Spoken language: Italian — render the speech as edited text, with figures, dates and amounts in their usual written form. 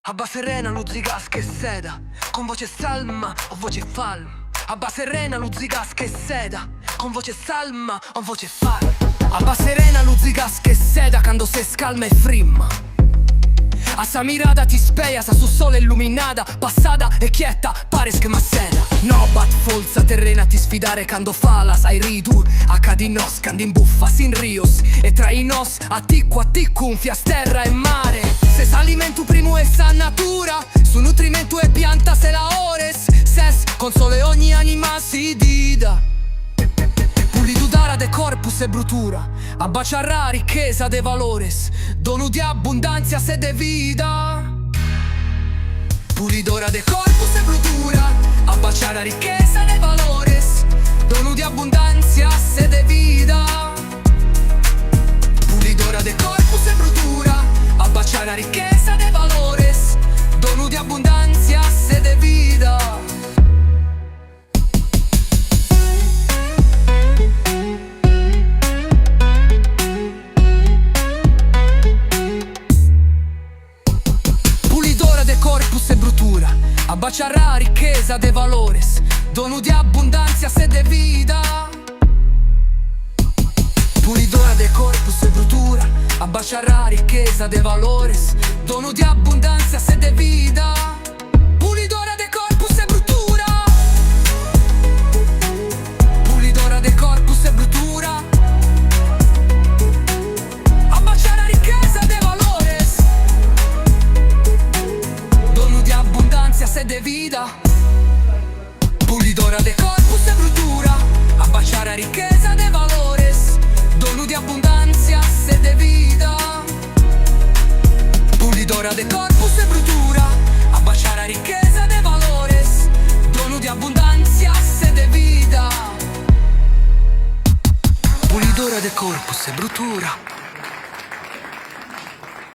Abba serena, luzzigas che seda, con voce salma o voce falma. Abba serena, luzzigas che seda, con voce salma o voce falma. Abba serena, luzzigas che seda, quando se scalma e frimma. A sa mirada ti speia, sa su sole illuminada, passada e quieta, pare che massena. No, bat forza terrena ti sfidare, quando fala, sai ridu, a cadi nos, candi in buffa, sin rios. E tra i nos, a ticco, unfias terra e mare. Se s'alimentu primo e sa natura, su nutrimento e pianta se la ores. Ses, con sole ogni anima si dida. Pulidudara de corpus e brutura, a baciarra ricchezza de valores, donu di abbondanza se de vida. Pulidora de corpus e brutura, a baciarra ricchezza de valores, donu di abbondanza se de vida. Pulidora de corpus e brutura, a baciarra ricchezza de valores, donu di abbondanza se de vida. Corpus e brutura, a baciarra ricchezza de valores, donu di abbondanza se de vida. Pulidora de corpus e brutura, a baciarra ricchezza de valores, donu di abbondanza se de vida. Pulidora de corpus e brutura, pulidora de corpus e brutura, a baciarra ricchezza de valores, donu di abbondanza se de vida. Pulidora de corpus e brutura, a baciare ricchezza de valores, donu di abbondanza se de vida. Pulidora de corpus e brutura, a baciare ricchezza de valores, donu di abbondanza se de vida. Pulidora de corpus e brutura,